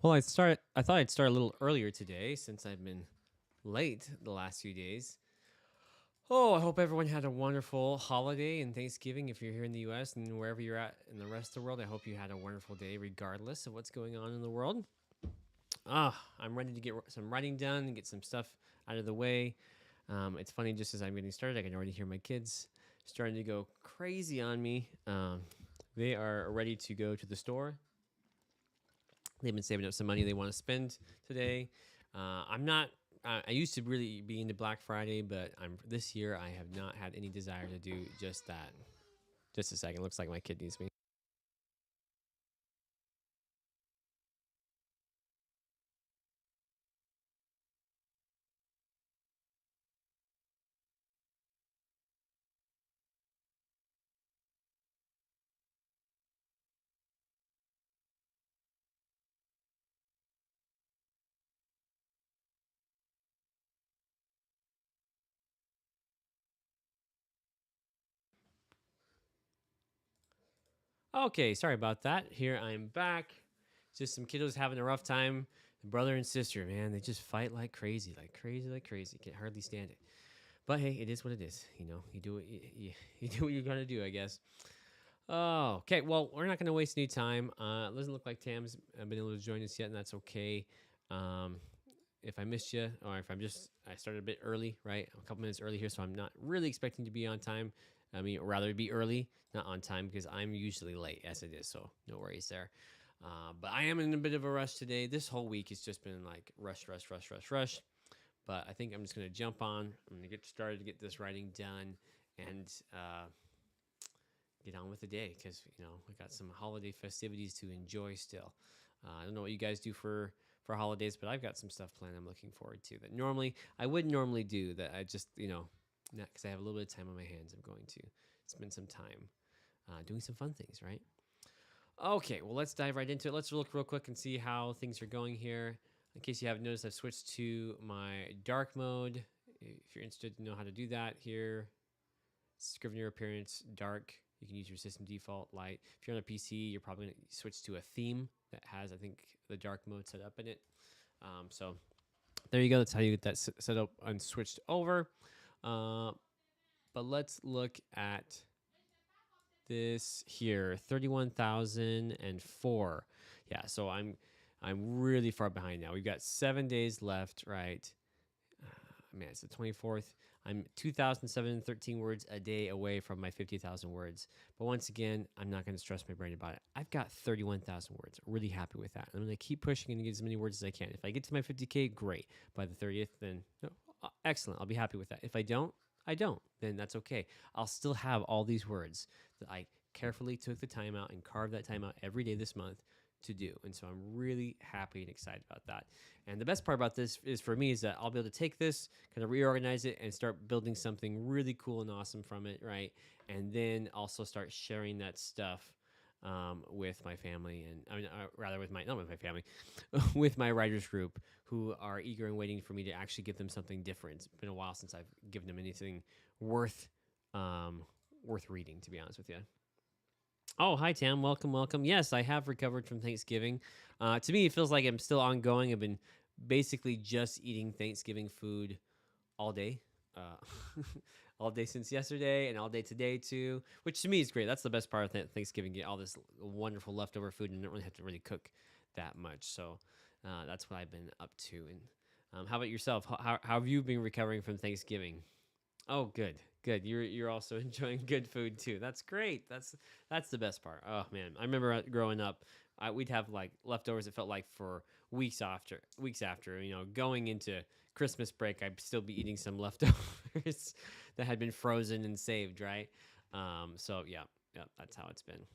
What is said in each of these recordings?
Well, I thought I'd start a little earlier today since I've been late the last few days. Oh, I hope everyone had a wonderful holiday and Thanksgiving if you're here in the US and wherever you're at in the rest of the world. I hope you had a wonderful day regardless of what's going on in the world. I'm ready to get some writing done and get some stuff out of the way. It's funny, just as I'm getting started, I can already hear my kids starting to go crazy on me. They are ready to go to the store. They've been saving up some money they want to spend today. I'm not. I used to really be into Black Friday, but this year I have not had any desire to do just that. Just a second. Looks like my kid needs me. Okay, sorry about that. Here I'm back. Just some kiddos having a rough time. The brother and sister, man, they just fight like crazy, like crazy, like crazy. Can hardly stand it. But hey, it is what it is. You know, you do what you do what you're gonna do, I guess. Oh, okay. Well, we're not going to waste any time. It doesn't look like Tam's been able to join us yet, and that's okay. Um, if I missed you, or if I started a bit early, right? A couple minutes early here, so I'm not really expecting to be on time. I mean, rather be early, not on time, because I'm usually late as it is, so no worries there. But I am in a bit of a rush today. This whole week has just been like rush, rush, rush, rush, rush. But I think I'm just going to jump on. I'm going to get started to get this writing done, and get on with the day because we got some holiday festivities to enjoy still. I don't know what you guys do for holidays, but I've got some stuff planned I'm looking forward to that normally I wouldn't normally do. That I just not because I have a little bit of time on my hands. I'm going to spend some time doing some fun things, right? Okay, well, let's dive right into it. Let's look real quick and see how things are going here. In case you haven't noticed, I've switched to my dark mode. If you're interested to know how to do that here, Scrivener appearance, dark. You can use your system default light. If you're on a PC, you're probably going to switch to a theme that has, I think, the dark mode set up in it. So there you go. That's how you get that set up and switched over. But let's look at this here, 31,004. Yeah, so I'm really far behind now. We've got 7 days left, right? Man, it's the 24th. I'm 2,713 words a day away from my 50,000 words. But once again, I'm not going to stress my brain about it. I've got 31,000 words. I'm really happy with that. I'm going to keep pushing and get as many words as I can. If I get to my 50K, great. By the 30th, then excellent. I'll be happy with that. If I don't, I don't. Then that's okay. I'll still have all these words that I carefully took the time out and carved that time out every day this month to do. And so I'm really happy and excited about that. And the best part about this is for me is that I'll be able to take this, kind of reorganize it and start building something really cool and awesome from it, right? And then also start sharing that stuff with my family and rather with my, not with my family, with my writers group who are eager and waiting for me to actually give them something different. It's been a while since I've given them anything worth reading, to be honest with you. Oh, hi, Tam. Welcome, welcome. Yes, I have recovered from Thanksgiving. To me, it feels like I'm still ongoing. I've been basically just eating Thanksgiving food all day. Uh, all day since yesterday and all day today, too, which to me is great. That's the best part of Thanksgiving. Get all this wonderful leftover food and don't really have to really cook that much. So that's what I've been up to. And how about yourself? How have you been recovering from Thanksgiving? Oh, good, good. You're also enjoying good food too. That's great. That's the best part. Oh man, I remember growing up, we'd have like leftovers. It felt like for weeks after. Going into Christmas break, I'd still be eating some leftovers that had been frozen and saved. Right. So yeah, that's how it's been.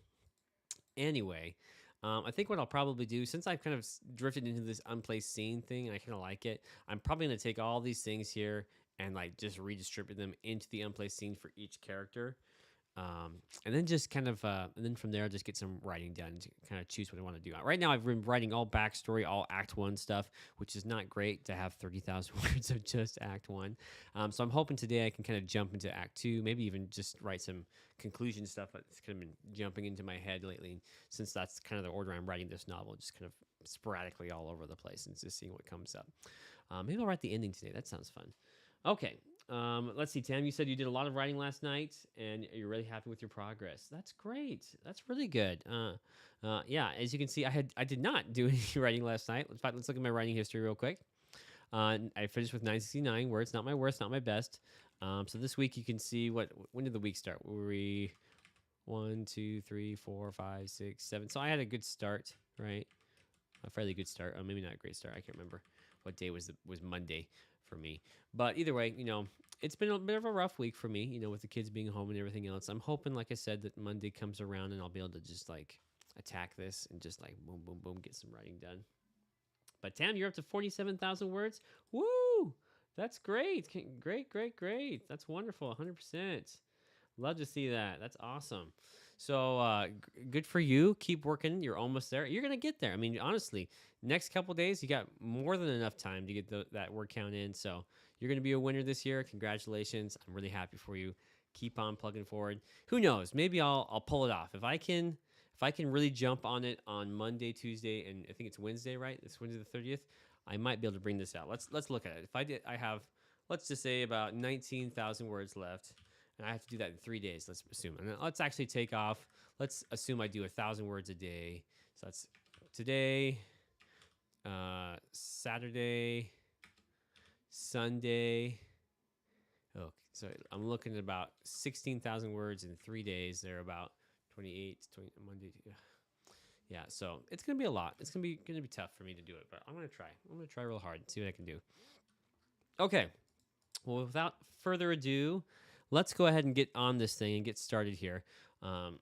Anyway, I think what I'll probably do, since I've kind of drifted into this unplaced scene thing and I kind of like it, I'm probably going to take all these things here and like just redistribute them into the unplaced scene for each character. And then just kind of, and then from there, I'll just get some writing done to kind of choose what I want to do. Right now, I've been writing all backstory, all Act 1 stuff, which is not great to have 30,000 words of just Act 1. So I'm hoping today I can kind of jump into Act 2, maybe even just write some conclusion stuff that's kind of been jumping into my head lately, since that's kind of the order I'm writing this novel, just kind of sporadically all over the place and just seeing what comes up. Maybe I'll write the ending today. That sounds fun. Okay. Let's see, Tam. You said you did a lot of writing last night, and you're really happy with your progress. That's great. That's really good. Yeah. As you can see, I did not do any writing last night. In fact, let's look at my writing history real quick. I finished with 969 words. Not my worst, not my best. So this week you can see when did the week start? Were we 1, 2, 3, 4, 5, 6, 7? So I had a good start, right? A fairly good start. Maybe not a great start. I can't remember what day was Monday for me. But either way, it's been a bit of a rough week for me, with the kids being home and everything else. I'm hoping, like I said, that Monday comes around and I'll be able to just like attack this and just like boom, boom, boom, get some writing done. But Tam, you're up to 47,000 words. Woo! That's great. Great, great, great. That's wonderful. 100%. Love to see that. That's awesome. So good for you. Keep working. You're almost there. You're going to get there. I mean, honestly, next couple days, you got more than enough time to get that word count in. So you're going to be a winner this year. Congratulations. I'm really happy for you. Keep on plugging forward. Who knows? Maybe I'll pull it off. If I can really jump on it on Monday, Tuesday, and I think it's Wednesday, right? It's Wednesday the 30th. I might be able to bring this out. Let's look at it. I have, let's just say about 19,000 words left. And I have to do that in 3 days, let's assume. And then let's actually take off. Let's assume I do 1,000 words a day. So that's today, Saturday, Sunday. Oh, so I'm looking at about 16,000 words in 3 days. They're about 28, Monday. Yeah, so it's gonna be a lot. It's gonna be tough for me to do it, but I'm gonna try. I'm gonna try real hard and see what I can do. Okay. Well, without further ado, let's go ahead and get on this thing and get started here. You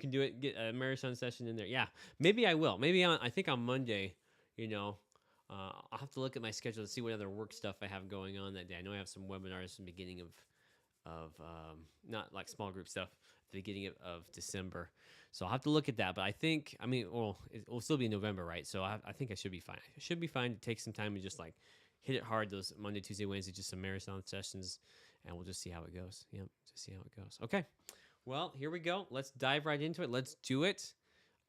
can do it. Get a marathon session in there. Yeah, maybe I will. Maybe I think on Monday, I'll have to look at my schedule to see what other work stuff I have going on that day. I know I have some webinars in the beginning of not like small group stuff at the beginning of December. So I'll have to look at that. But it will still be in November, right? So I think I should be fine. I should be fine to take some time and just like hit it hard those Monday, Tuesday, Wednesday, just some marathon sessions, and we'll just see how it goes. Yep, just see how it goes. Okay, well, here we go. Let's dive right into it. Let's do it.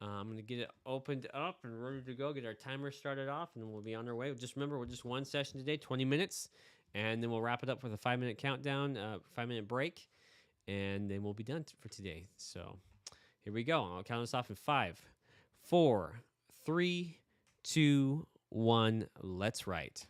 I'm going to get it opened up and ready to go, get our timer started off, and then we'll be on our way. Just remember, we're just one session today, 20 minutes, and then we'll wrap it up with a 5-minute countdown, 5-minute break, and then we'll be done for today. So here we go. I'll count us off in 5, 4, 3, 2, 1. Let's write.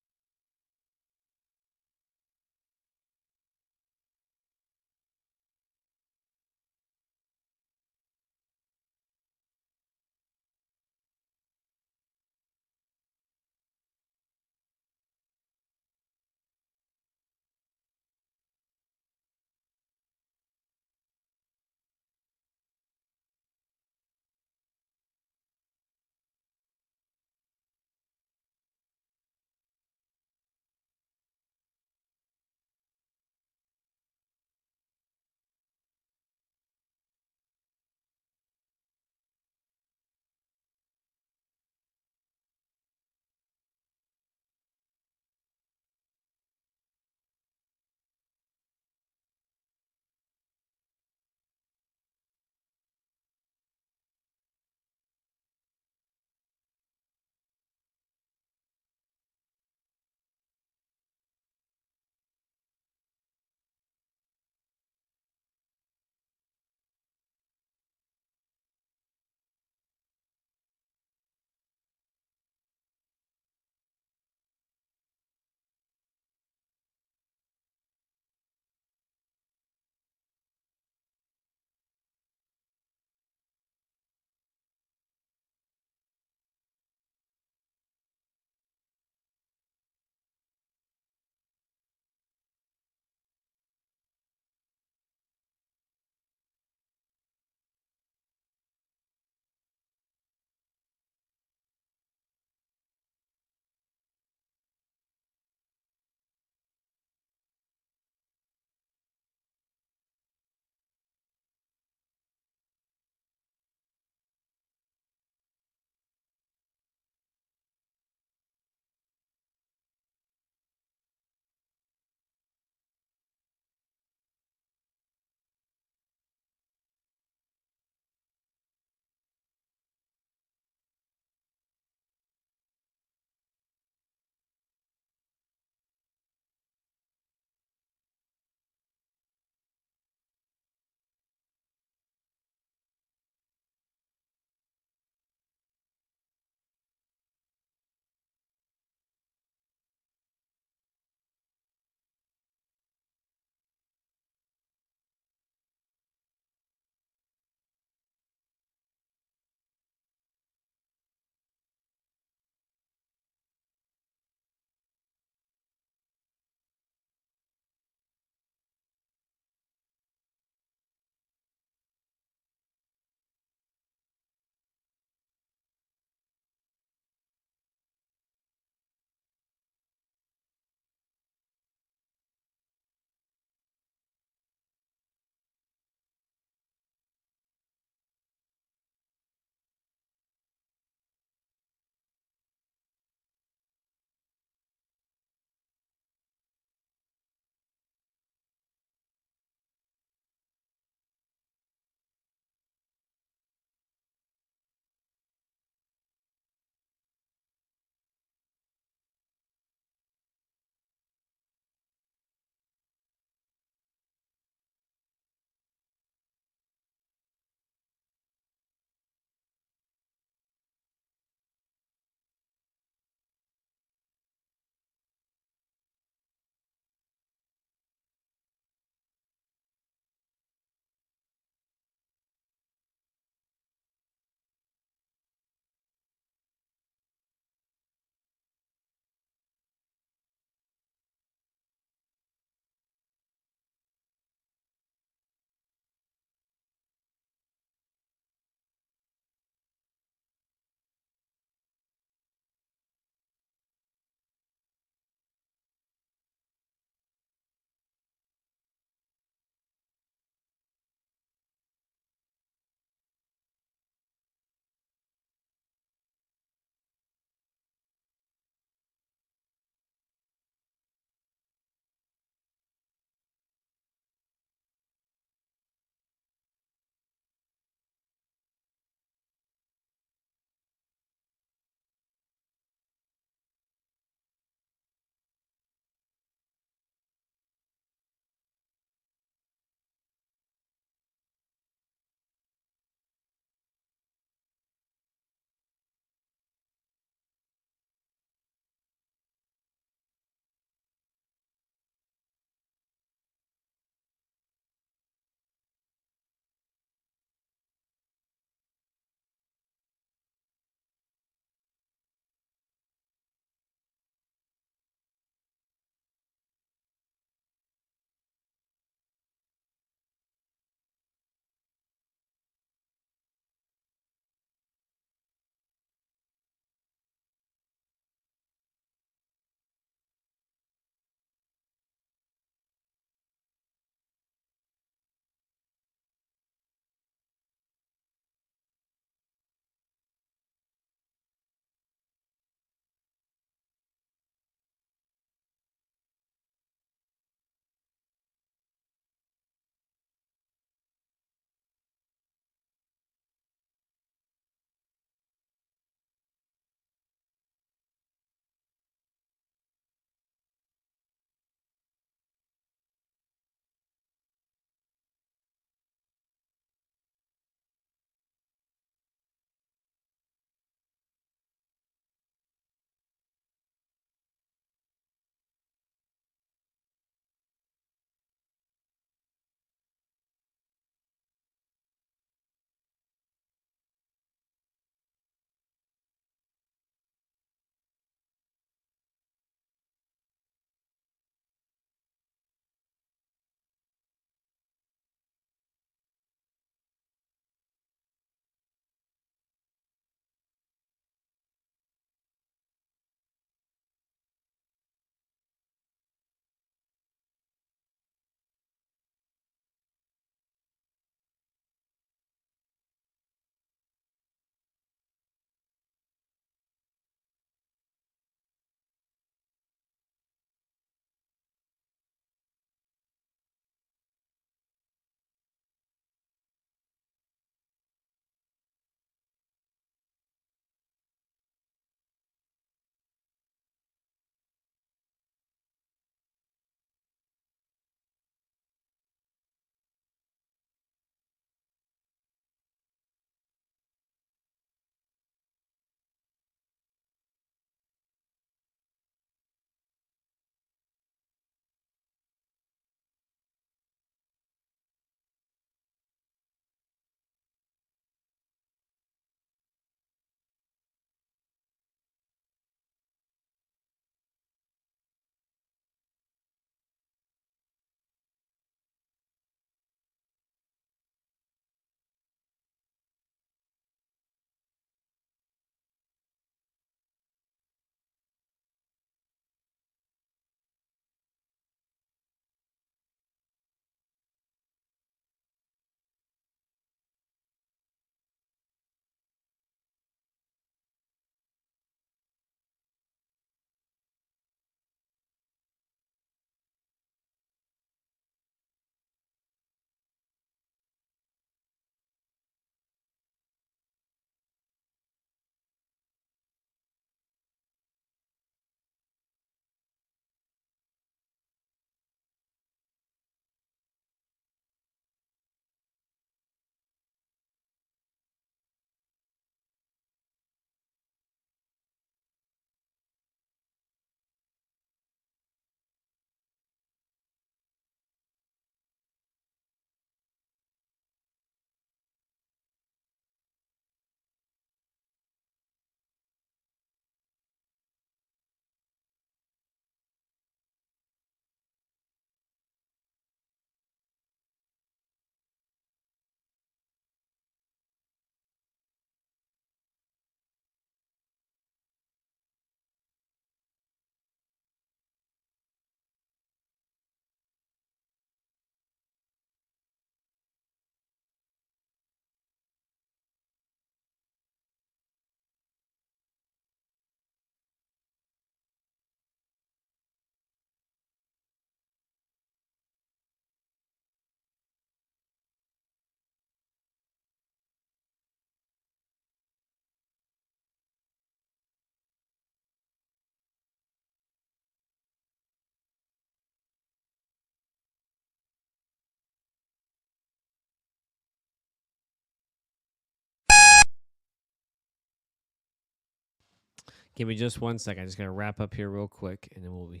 Give me just 1 second. I just gotta wrap up here real quick, and then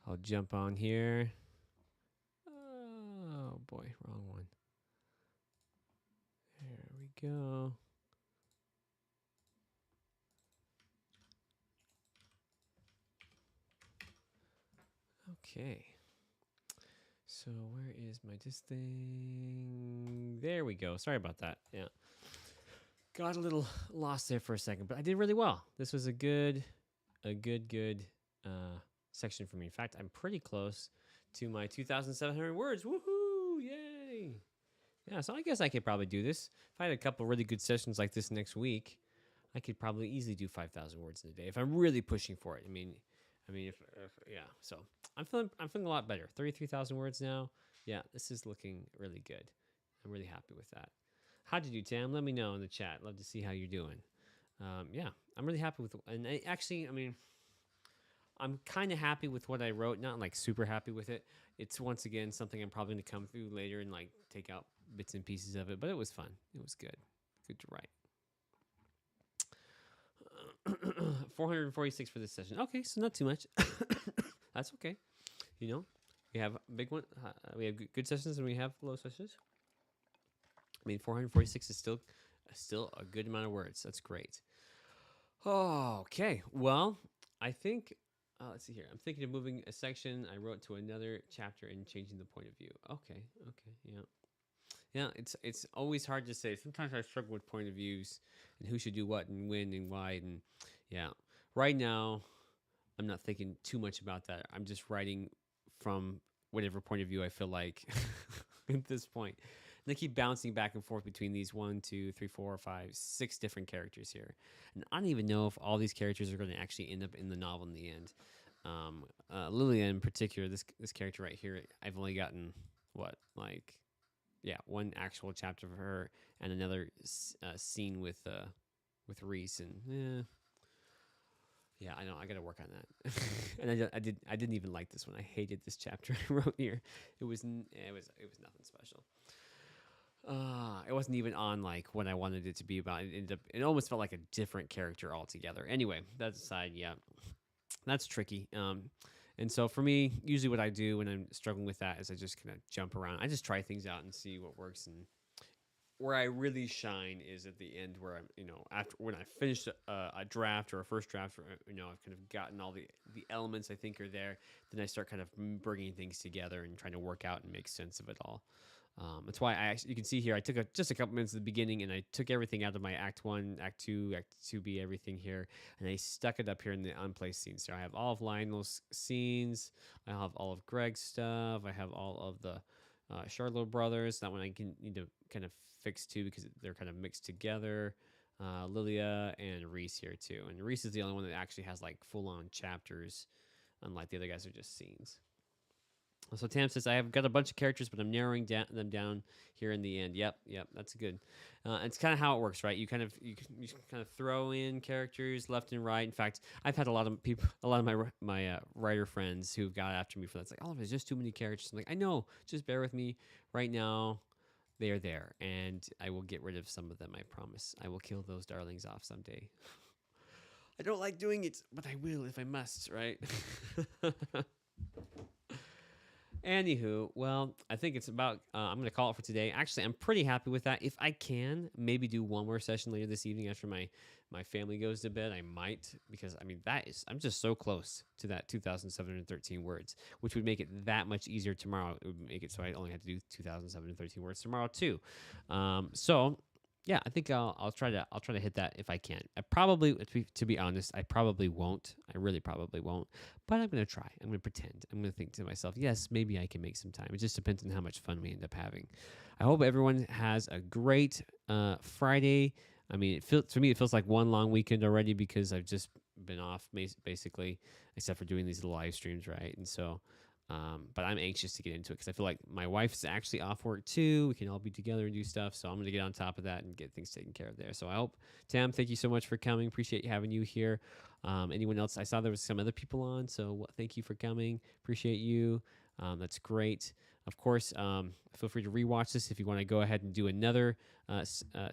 I'll jump on here. Oh boy, wrong one. There we go. Okay. So where is my this thing? There we go. Sorry about that. Yeah. Got a little lost there for a second, but I did really well. This was a good section for me. In fact, I'm pretty close to my 2,700 words. Woohoo! Yay! Yeah, so I guess I could probably do this. If I had a couple really good sessions like this next week, I could probably easily do 5,000 words in a day if I'm really pushing for it. I mean, if yeah. So I'm feeling a lot better. 33,000 words now. Yeah, this is looking really good. I'm really happy with that. How'd you do, Tam? Let me know in the chat. Love to see how you're doing. Yeah, I'm really happy with. And I mean, I'm kind of happy with what I wrote. Not like super happy with it. It's once again something I'm probably going to come through later and like take out bits and pieces of it. But it was fun. It was good. Good to write. 446 for this session. Okay, so not too much. That's okay. You know, we have a big one. We have good sessions and we have low sessions. I mean, 446 is still a good amount of words. That's great. Oh, okay. Well, I think let's see here. I'm thinking of moving a section I wrote to another chapter and changing the point of view. Okay. Yeah. Yeah, it's always hard to say. Sometimes I struggle with point of views and who should do what and when and why. And yeah, right now, I'm not thinking too much about that. I'm just writing from whatever point of view I feel like at this point. And I keep bouncing back and forth between these 1, 2, 3, 4, 5, 6 different characters here. And I don't even know if all these characters are going to actually end up in the novel in the end. Lilia in particular, this character right here, I've only gotten, one actual chapter of her and another scene with Reese, and yeah, I know I got to work on that. And I didn't even like this one. I hated this chapter I wrote here. It was nothing special. It wasn't even on like what I wanted it to be about. It almost felt like a different character altogether. Anyway, that aside, yeah, that's tricky. And so for me, usually what I do when I'm struggling with that is I just kind of jump around. I just try things out and see what works. And where I really shine is at the end, where I'm, after when I finish a draft or a first draft, or, I've kind of gotten all the elements I think are there. Then I start kind of bringing things together and trying to work out and make sense of it all. That's why you can see here, I took just a couple minutes at the beginning and I took everything out of my Act 1, Act 2, Act 2B, everything here, and I stuck it up here in the unplaced scenes. So I have all of Lionel's scenes, I have all of Greg's stuff, I have all of the Charlotte brothers. That one I need to kind of fix too because they're kind of mixed together. Lilia and Reese here too. And Reese is the only one that actually has like full-on chapters, unlike the other guys are just scenes. So Tam says, I have got a bunch of characters, but I'm narrowing them down here in the end. Yep, that's good. It's kind of how it works, right? You kind of throw in characters left and right. In fact, I've had a lot of my writer friends who've got after me for that. It's like, oh, there's just too many characters. I'm like, I know, just bear with me. Right now, they are there, and I will get rid of some of them. I promise. I will kill those darlings off someday. I don't like doing it, but I will if I must, right? Anywho, well, I think it's about, I'm going to call it for today. Actually, I'm pretty happy with that. If I can, maybe do one more session later this evening after my family goes to bed, I might, because, I mean, I'm just so close to that 2,713 words, which would make it that much easier tomorrow. It would make it so I only have to do 2,713 words tomorrow, too. So, yeah, I think I'll try to hit that if I can. I probably, to be honest, I probably won't. I really probably won't. But I'm gonna try. I'm gonna pretend. I'm gonna think to myself, yes, maybe I can make some time. It just depends on how much fun we end up having. I hope everyone has a great Friday. I mean, to me, it feels like one long weekend already because I've just been off basically, except for doing these live streams, right? And so. But I'm anxious to get into it because I feel like my wife's actually off work too. We can all be together and do stuff. So I'm going to get on top of that and get things taken care of there. So I hope, Tam, thank you so much for coming. Appreciate having you here. Anyone else? I saw there was some other people on. So thank you for coming. Appreciate you. That's great. Of course, feel free to rewatch this if you want to go ahead and do another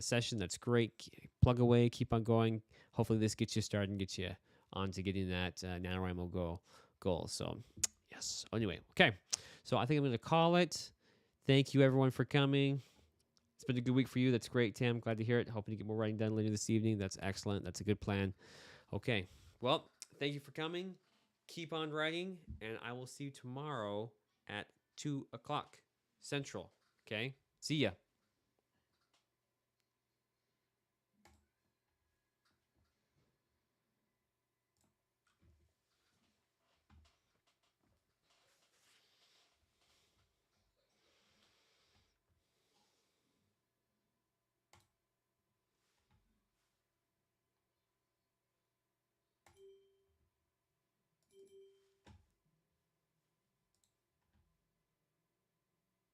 session. That's great. Plug away. Keep on going. Hopefully this gets you started and gets you on to getting that NaNoWriMo goal. So, yes. Anyway, okay. So I think I'm going to call it. Thank you, everyone, for coming. It's been a good week for you. That's great, Tam. Glad to hear it. Hoping to get more writing done later this evening. That's excellent. That's a good plan. Okay. Well, thank you for coming. Keep on writing, and I will see you tomorrow at 2 o'clock Central. Okay? See ya.